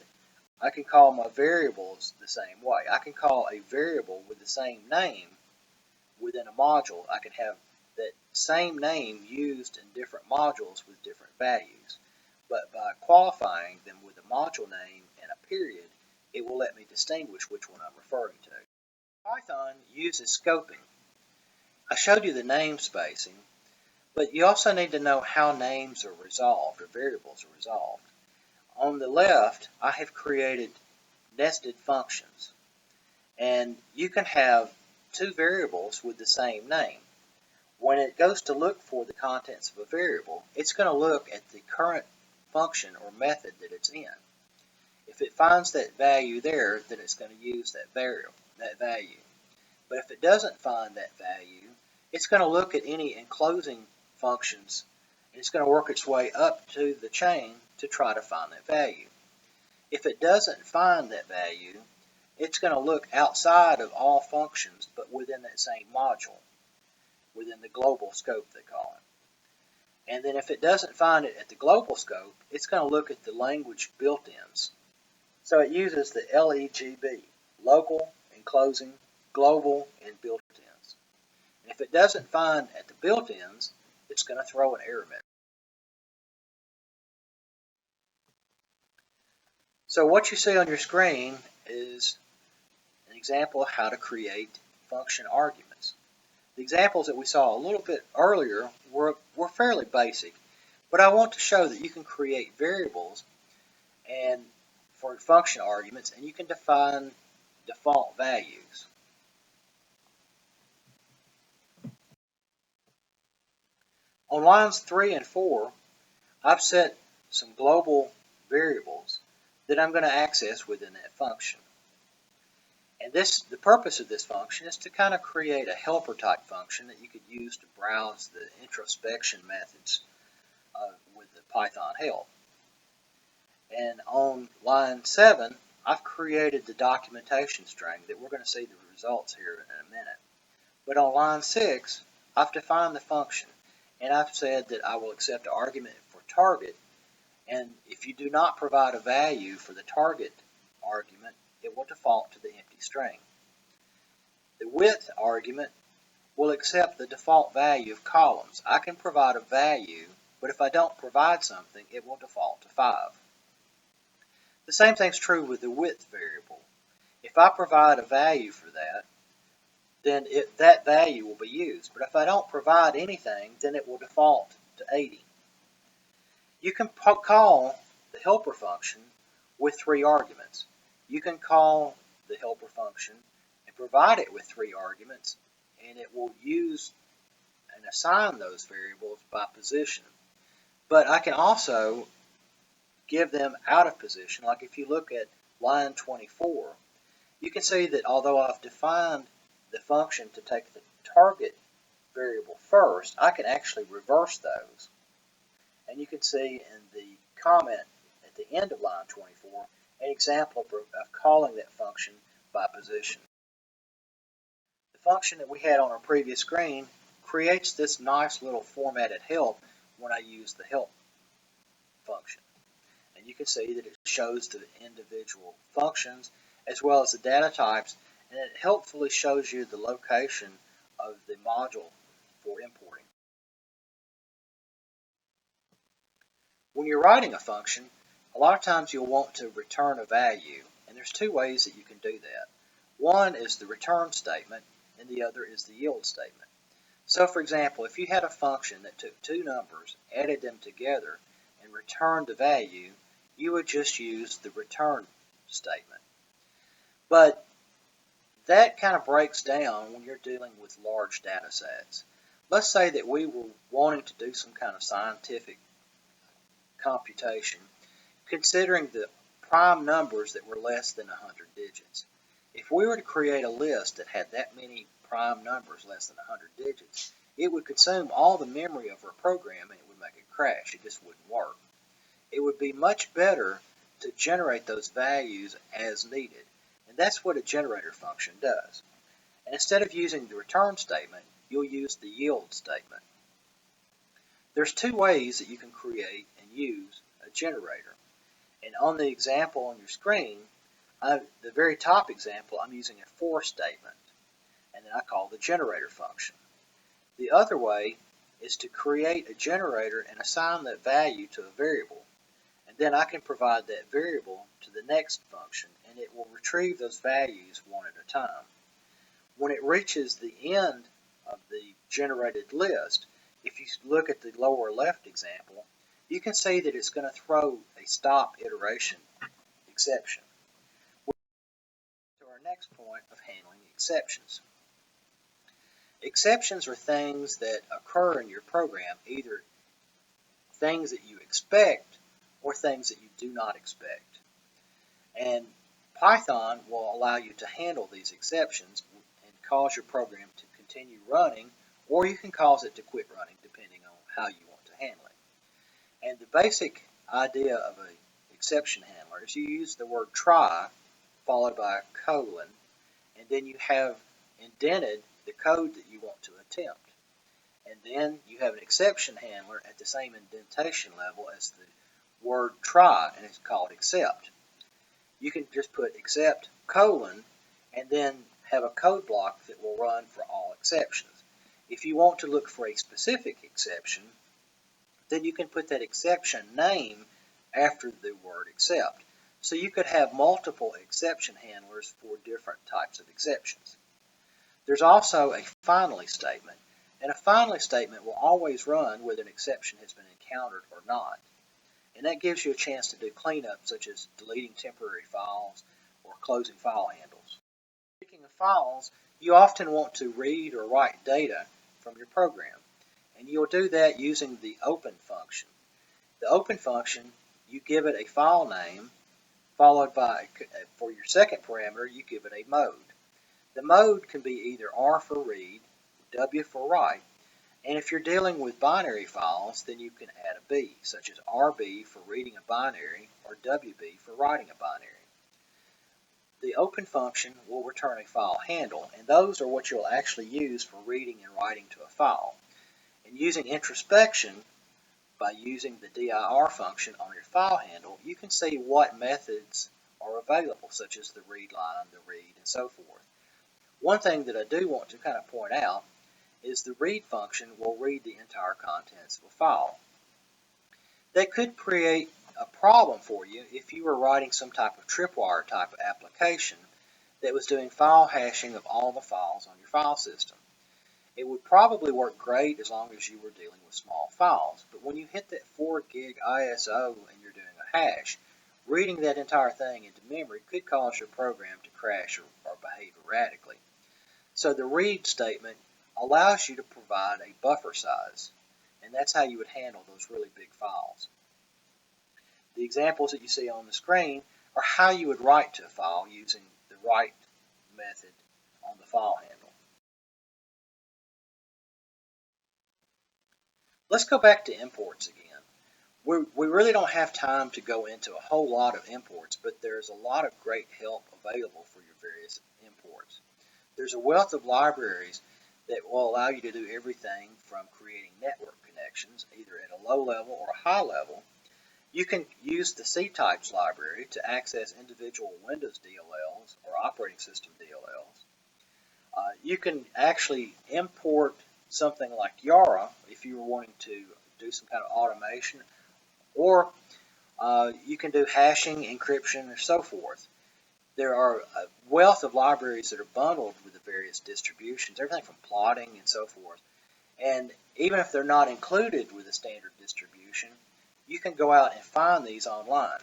I can call my variables the same way. I can call a variable with the same name within a module. I can have that same name used in different modules with different values. But by qualifying them with a module name and a period, it will let me distinguish which one I'm referring to. Python uses scoping. I showed you the namespacing, but you also need to know how names are resolved or variables are resolved. On the left, I have created nested functions, and you can have two variables with the same name. When it goes to look for the contents of a variable, it's going to look at the current function or method that it's in. If it finds that value there, then it's going to use that value. But if it doesn't find that value, it's going to look at any enclosing functions and it's going to work its way up to the chain to try to find that value. If it doesn't find that value, it's going to look outside of all functions but within that same module, within the global scope they call it. And then if it doesn't find it at the global scope, it's going to look at the language built-ins. So it uses the LEGB, local, enclosing, global, and built-ins. And if it doesn't find at the built-ins, it's going to throw an error message. So what you see on your screen is an example of how to create function arguments. The examples that we saw a little bit earlier were fairly basic, but I want to show that you can create variables and for function arguments, and you can define default values. On lines 3 and 4, I've set some global variables that I'm going to access within that function. And the purpose of this function is to kind of create a helper type function that you could use to browse the introspection methods with the Python help. And on line 7, I've created the documentation string that we're going to see the results here in a minute. But on line 6, I've defined the function, and I've said that I will accept an argument for target, and if you do not provide a value for the target argument, it will default to the empty string. The width argument will accept the default value of columns. I can provide a value, but if I don't provide something, it will default to 5. The same thing's true with the width variable. If I provide a value for that, then that value will be used. But if I don't provide anything, then it will default to 80. You can call the helper function with 3 arguments. You can call the helper function and provide it with 3 arguments, and it will use and assign those variables by position. But I can also give them out of position. Like if you look at line 24, you can see that although I've defined the function to take the target variable first, I can actually reverse those. And you can see in the comment at the end of line 24 an example of calling that function by position. The function that we had on our previous screen creates this nice little formatted help when I use the help function. And you can see that it shows the individual functions as well as the data types, and it helpfully shows you the location of the module for importing. When you're writing a function, a lot of times you'll want to return a value, and there's 2 ways that you can do that. One is the return statement, and the other is the yield statement. So for example, if you had a function that took 2 numbers, added them together, and and return the value, you would just use the return statement. But that kind of breaks down when you're dealing with large data sets. Let's say that we were wanting to do some kind of scientific computation, considering the prime numbers that were less than 100 digits. If we were to create a list that had that many prime numbers less than 100 digits, it would consume all the memory of our program and it would make it crash. It just wouldn't work. It would be much better to generate those values as needed. And that's what a generator function does. And instead of using the return statement, you'll use the yield statement. There's two ways that you can create and use a generator. And on the example on your screen, the very top example, I'm using a for statement. And then I call the generator function. The other way is to create a generator and assign that value to a variable. And then I can provide that variable to the next function, and it will retrieve those values one at a time. When it reaches the end of the generated list, if you look at the lower left example, you can see that it's going to throw a stop iteration exception. We're to our next point of handling exceptions. Exceptions are things that occur in your program, either things that you expect or things that you do not expect. And Python will allow you to handle these exceptions and cause your program to continue running, or you can cause it to quit running depending on how you want to handle it. And the basic idea of an exception handler is you use the word try followed by a colon, and then you have indented the code that you want to attempt. And then you have an exception handler at the same indentation level as the word try, and it's called except. You can just put except colon and then have a code block that will run for all exceptions. If you want to look for a specific exception, then you can put that exception name after the word except. So you could have multiple exception handlers for different types of exceptions. There's also a finally statement, and a finally statement will always run whether an exception has been encountered or not. And that gives you a chance to do cleanup, such as deleting temporary files or closing file handles. Speaking of files, you often want to read or write data from your program, and you'll do that using the open function. The open function, you give it a file name, followed by, for your second parameter, you give it a mode. The mode can be either R for read, W for write, and if you're dealing with binary files, then you can add a B, such as RB for reading a binary or WB for writing a binary. The open function will return a file handle, and those are what you'll actually use for reading and writing to a file. And using introspection, by using the dir function on your file handle, you can see what methods are available, such as the read line, the read, and so forth. One thing that I do want to kind of point out is the read function will read the entire contents of a file. That could create a problem for you if you were writing some type of tripwire type of application that was doing file hashing of all the files on your file system. It would probably work great as long as you were dealing with small files, but when you hit that 4 gig ISO and you're doing a hash, reading that entire thing into memory could cause your program to crash or behave erratically. So the read statement allows you to provide a buffer size, and that's how you would handle those really big files. The examples that you see on the screen are how you would write to a file using the write method on the file handle. Let's go back to imports again. We really don't have time to go into a whole lot of imports, but there's a lot of great help available for your various imports. There's a wealth of libraries that will allow you to do everything from creating network connections, either at a low level or a high level. You can use the C-types library to access individual Windows DLLs or operating system DLLs. You can actually import something like Yara if you were wanting to do some kind of automation, or you can do hashing, encryption, and so forth. There are a wealth of libraries that are bundled with the various distributions, everything from plotting and so forth. And even if they're not included with a standard distribution, you can go out and find these online.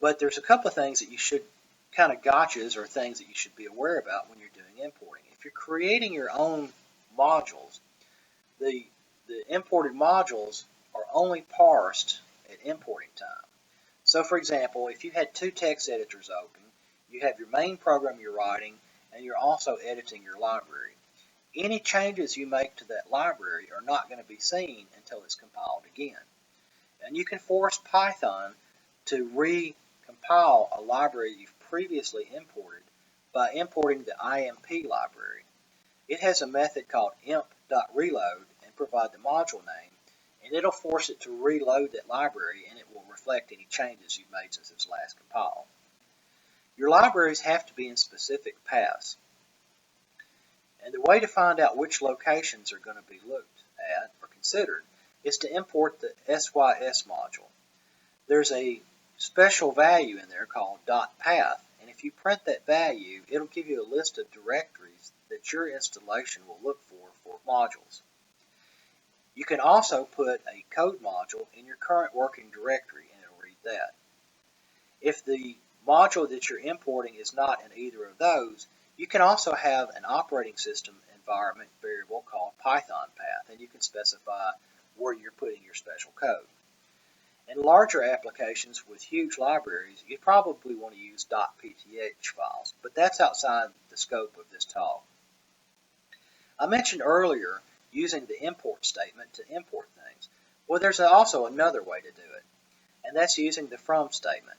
But there's a couple of things that you should kind of gotchas or things that you should be aware about when you're doing importing. If you're creating your own modules, the imported modules are only parsed at importing time. So for example, if you had two text editors open, you have your main program you're writing, and you're also editing your library. Any changes you make to that library are not going to be seen until it's compiled again. And you can force Python to recompile a library you've previously imported by importing the IMP library. It has a method called imp.reload and provide the module name, and it'll force it to reload that library, and it will reflect any changes you've made since it was last compiled. Your libraries have to be in specific paths. And the way to find out which locations are going to be looked at or considered is to import the SYS module. There's a special value in there called .path, and if you print that value, it'll give you a list of directories that your installation will look for modules. You can also put a code module in your current working directory, and it'll read that. If the module that you're importing is not in either of those, you can also have an operating system environment variable called Python path, and you can specify where you're putting your special code. In larger applications with huge libraries, you probably want to use .pth files, but that's outside the scope of this talk. I mentioned earlier using the import statement to import things. Well, there's also another way to do it, and that's using the from statement.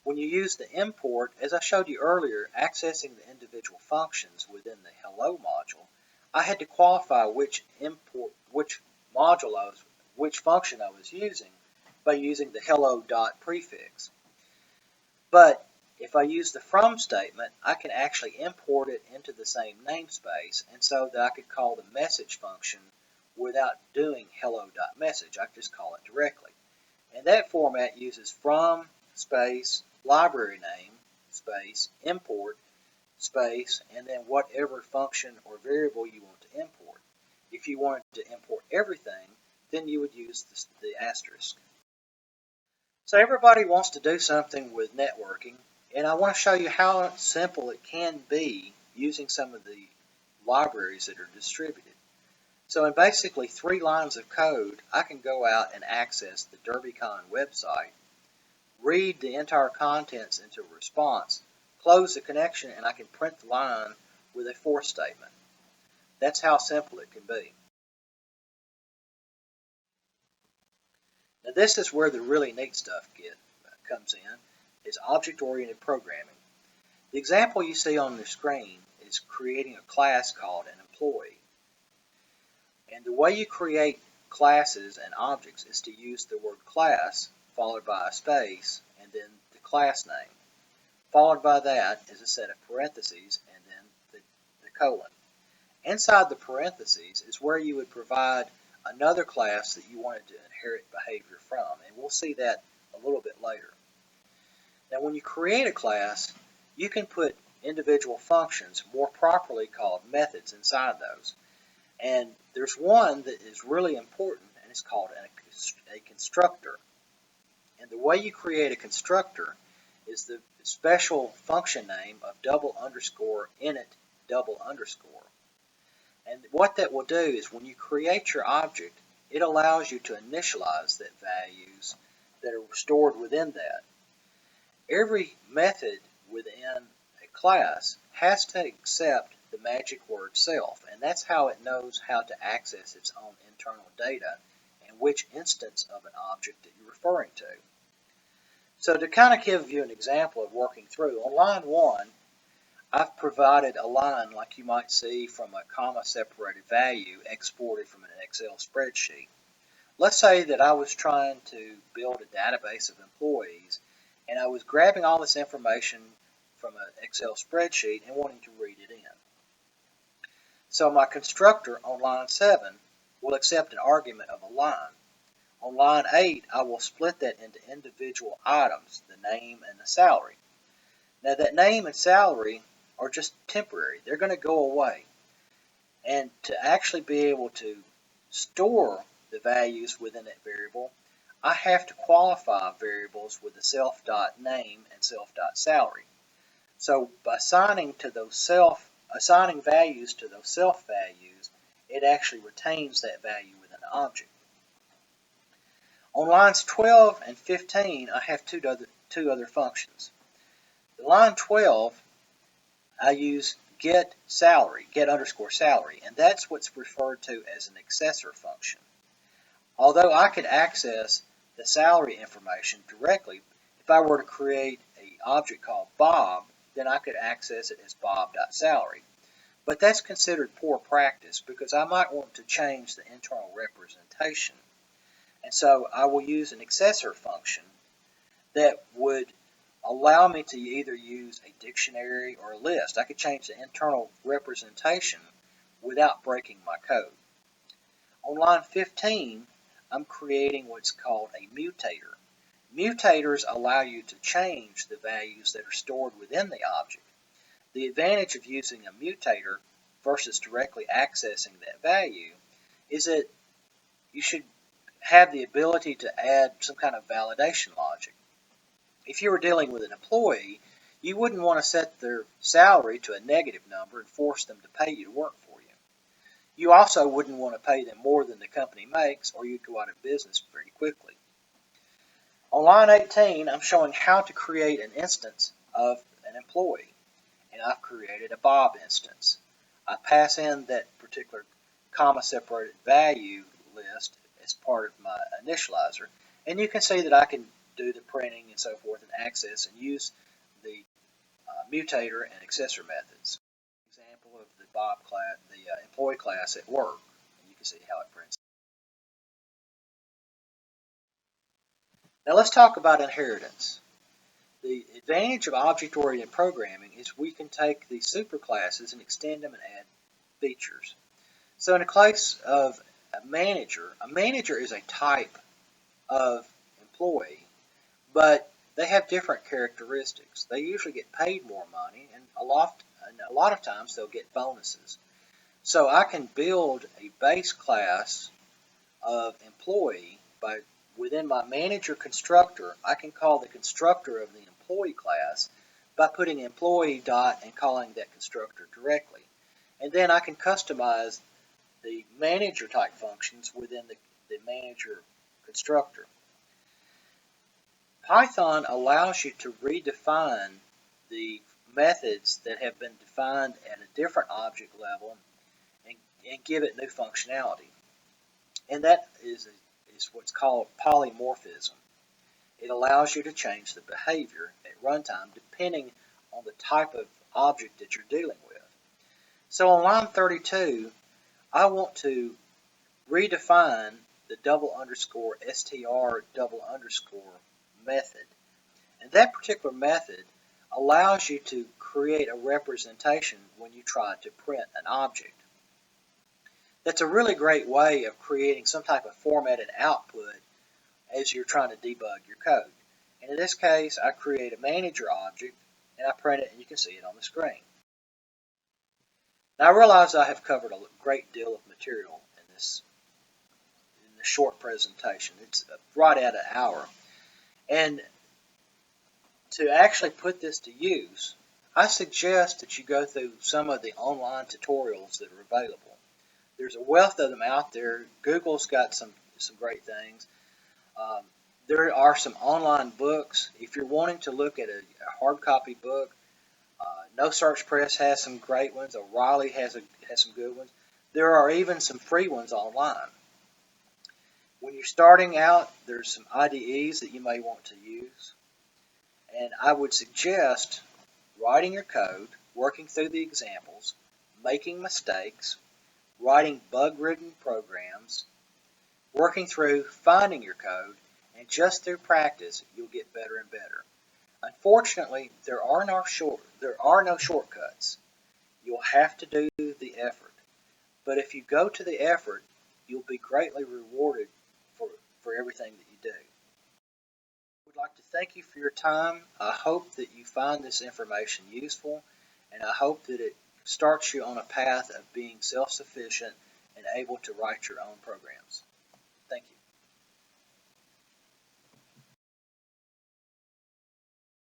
When you use the import, as I showed you earlier, accessing the individual functions within the hello module, I had to qualify which function I was using by using the hello dot prefix. But if I use the from statement, I can actually import it into the same namespace, and so that I could call the message function without doing hello.message. I can just call it directly. And that format uses from space library name space import space and then whatever function or variable you want to import. If you wanted to import everything, then you would use the asterisk. So everybody wants to do something with networking, and I want to show you how simple it can be using some of the libraries that are distributed. So in basically 3 lines of code, I can go out and access the Derbycon website, read the entire contents into a response, close the connection, and I can print the line with a for statement. That's how simple it can be. Now this is where the really neat stuff comes in, is object-oriented programming. The example you see on the screen is creating a class called an employee. And the way you create classes and objects is to use the word class followed by a space and then the class name. Followed by that is a set of parentheses and then the colon. Inside the parentheses is where you would provide another class that you wanted to inherit behavior from, and we'll see that a little bit later. Now when you create a class, you can put individual functions, more properly called methods, inside those. And there's one that is really important, and it's called a constructor. And the way you create a constructor is the special function name of _init_. And what that will do is when you create your object, it allows you to initialize that values that are stored within that. Every method within a class has to accept the magic word self, and that's how it knows how to access its own internal data and which instance of an object that you're referring to. So to kind of give you an example of working through, on line 1, I've provided a line like you might see from a comma-separated value exported from an Excel spreadsheet. Let's say that I was trying to build a database of employees, and I was grabbing all this information from an Excel spreadsheet and wanting to read it in. So my constructor on line 7 will accept an argument of a line. On line 8, I will split that into individual items, the name and the salary. Now that name and salary are just temporary. They're going to go away. And to actually be able to store the values within that variable, I have to qualify variables with the self.name and self.salary. So by assigning values to those self values, it actually retains that value within the object. On lines 12 and 15, I have two other functions. The line 12, I use get underscore salary, and that's what's referred to as an accessor function. Although I could access the salary information directly, if I were to create an object called Bob, then I could access it as bob.salary. But that's considered poor practice because I might want to change the internal representation. And so I will use an accessor function that would allow me to either use a dictionary or a list. I could change the internal representation without breaking my code. On line 15, I'm creating what's called a mutator. Mutators allow you to change the values that are stored within the object. The advantage of using a mutator versus directly accessing that value is that you should have the ability to add some kind of validation logic. If you were dealing with an employee, you wouldn't want to set their salary to a negative number and force them to pay you to work for you. You also wouldn't want to pay them more than the company makes, or you'd go out of business pretty quickly. On line 18, I'm showing how to create an instance of an employee, and I've created a Bob instance. I pass in that particular comma-separated value list as part of my initializer, and you can see that I can do the printing and so forth and access and use the mutator and accessor methods. Example of the Bob class, the employee class at work, and you can see how it prints. Now let's talk about inheritance. The advantage of object-oriented programming is we can take these superclasses and extend them and add features. So in the case of a manager is a type of employee, but they have different characteristics. They usually get paid more money, and a lot of times they'll get bonuses. So I can build a base class of employee by within my manager constructor. I can call the constructor of the employee class by putting employee dot and calling that constructor directly. And then I can customize the manager type functions within the manager constructor. Python allows you to redefine the methods that have been defined at a different object level and give it new functionality. And that is what's called polymorphism. It allows you to change the behavior at runtime depending on the type of object that you're dealing with. So on line 32, I want to redefine the $_str_ method. And that particular method allows you to create a representation when you try to print an object. That's a really great way of creating some type of formatted output as you're trying to debug your code. And in this case, I create a manager object and I print it, and you can see it on the screen. Now I realize I have covered a great deal of material in this short presentation. It's right at an hour. And to actually put this to use, I suggest that you go through some of the online tutorials that are available. There's a wealth of them out there. Google's got some great things. There are some online books. If you're wanting to look at a hard copy book, No Search Press has some great ones. O'Reilly has some good ones. There are even some free ones online. When you're starting out, there's some IDEs that you may want to use. And I would suggest writing your code, working through the examples, making mistakes, writing bug-ridden programs, working through, finding your code, and just through practice, you'll get better and better. Unfortunately, there are no shortcuts. You'll have to do the effort. But if you go to the effort, you'll be greatly rewarded for everything that you do. I would like to thank you for your time. I hope that you find this information useful, and I hope that it starts you on a path of being self-sufficient and able to write your own programs. Thank you.